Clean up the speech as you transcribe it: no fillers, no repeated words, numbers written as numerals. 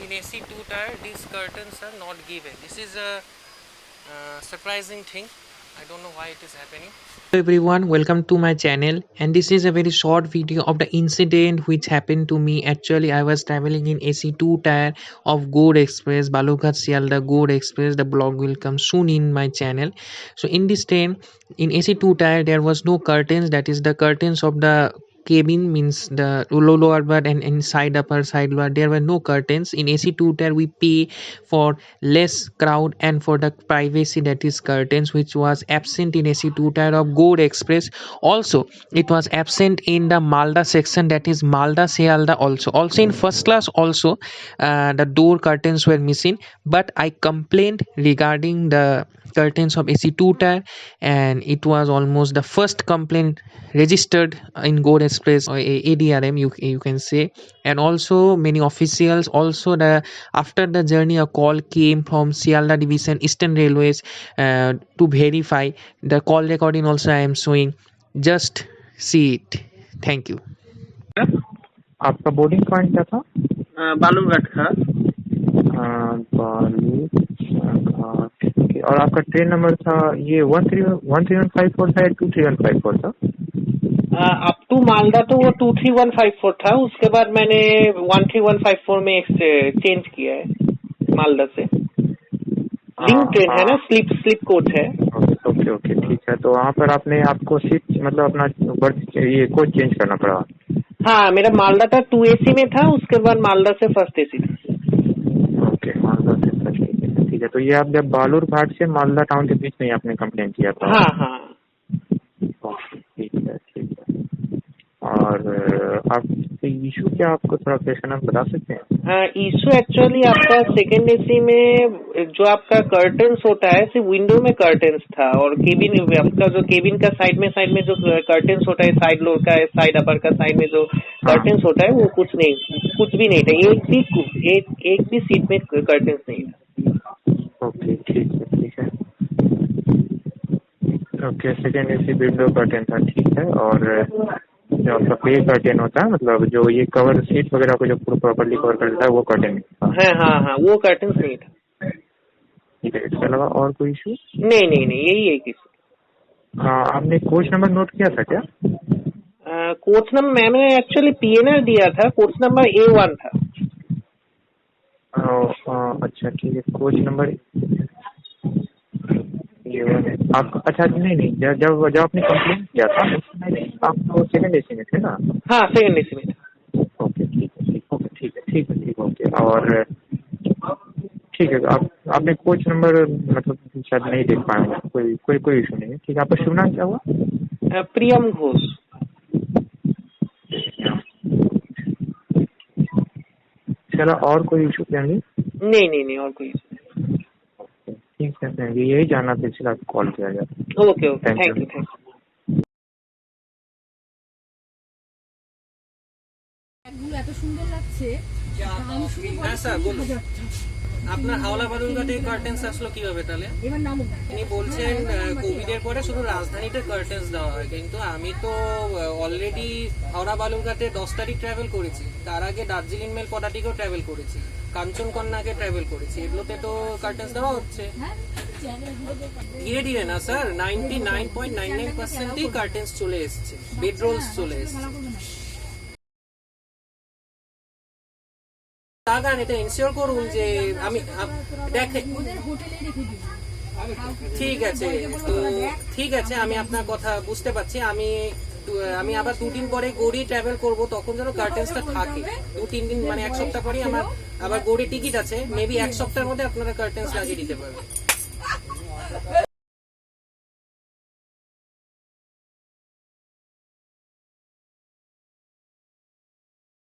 in AC2 tire these curtains are not given. This is a surprising thing. I don't know why it is happening. Hello everyone, welcome to my channel, and this is a very short video of the incident which happened to me. Actually, I was traveling in AC2 tire of Gour Express, Balurghat-maldatown-sealdah Gour Express. The blog will come soon in my channel. So in this train, in AC2 tire, there was no curtains. That is the curtains of the cabin, means the lower berth and inside upper side berth, there were no curtains. In AC2 tire we pay for less crowd and for the privacy, that is curtains, which was absent in AC2 tire of Gour Express. Also it was absent in the Malda section, that is Malda-sealdah. Also in first class also the door curtains were missing, but I complained regarding the curtains of AC2 tire, and it was almost the first complaint registered in Gour Express, or ADRM you can say. And also many officials, also the after the journey a call came from Sealdah Division Eastern Railways to verify the call recording. Also I am showing, just see it. Thank you. आपका boarding point क्या था? बालूरघाट का। बालूरघाट। और आपका train number था ये 13154 था या 23154 था? अप टू मालदा तो वो 23154 था, उसके बाद मैंने 13154 में चेंज किया है मालदा से। लिंक ट्रेन है ना, स्लिप कोच है। ओके ठीक है। तो वहाँ पर आपने आपको सीट मतलब अपना बर्थ ये कोच चेंज करना पड़ा? हाँ, मेरा मालदा था 2AC में था, उसके बाद मालदा से फर्स्ट AC था। ओके, मालदा से फर्स्ट AC, ठीक है। तो ये आप जब बालूरघाट से मालदा टाउन के बीच में आपने कंप्लेंट किया था? हाँ। ओके, ठीक है। और आप इशू क्या आपको थोड़ा पेश आप बता सकते हैं? हाँ, इशू एक्चुअली आपका सेकेंड AC में जो आपका कर्टन्स होता है, सिर्फ विंडो में कर्टन्स था, और केबिन आपका जो केबिन का साइड में जो कर्टन्स होता है, साइड लोअर का, साइड अपर का साइड में जो कर्टन्स होता है, वो कुछ भी नहीं था। एक भी सीट में कर्टन्स नहीं था। ओके, ठीक है। Okay, second AC window curtain था, ठीक है। और जो आपका पे कर्टेन होता है, मतलब जो ये कवर सीट वगैरह को जो प्रॉपर्ली कवर कर देता है, वो कर्टेन था? हाँ, वो कर्टन नहीं था। ठीक है। इसके अलावा और कोई इशू? नहीं, यही एक इशू। हाँ, आपने कोच नंबर नोट किया था क्या? कोच नंबर मैंने एक्चुअली PNR दिया था, कोच नंबर A1 था। अच्छा, ठीक है। कोच नंबर आपको, अच्छा नहीं, जब आपने कंप्लेंट किया था उसमें आप तो सेकंड AC में थे ना? हाँ, सेकंड AC में था। ओके, ठीक है। ओके। और ठीक है, आपने कोच नंबर मतलब शायद नहीं देख पाए, कोई इशू नहीं है, ठीक है। आपका शुभ नाम क्या हुआ? प्रियम घोष। चलो, और कोई इशू क्या नहीं? नहीं, और कोई इशू। ठीक है, यही जानना था, इसलिए आपको कॉल किया गया। Okay, thank you. এত সুন্দর লাগছে। হ্যাঁ স্যার বলুন, আপনার হাওড়া বালুরঘাটে কার্টেন্স আসলো কিভাবে তাহলে? তিনি বলছেন কোভিডের পরে শুধু রাজধানীতে কার্টেন্স দেওয়া হয়, কিন্তু আমি তো অলরেডি হাওড়া বালুরঘাটে 10 তারিখ ট্রাভেল করেছি, তার আগে দার্জিলিং মেল পদাতিকেও ট্রাভেল করেছি, কাঞ্চনকন্যাকে ট্রাভেল করেছি, এগুলোতে তো কার্টেন্স দেওয়া হচ্ছে। ধীরে না স্যার, 99.99%ই কার্টেন্স চলে এসছে, বেডরোলস চলে এসছে। এটা ইনশিওর করুন যে আমি দেখেন। ঠিক আছে, আমি আপনার কথা বুঝতে পারছি। আমি আবার 2 দিন পরে গৌড়ি ট্রাভেল করব, তখন যেন কার্টেন্সটা থাকে। 2-3 দিন মানে 1 সপ্তাহ পরে আমার আবার গৌড়ি টিকিট আছে, মেবি 1 সপ্তাহের মধ্যে আপনারা কার্টেন্স লাগিয়ে দিতে পারবেন।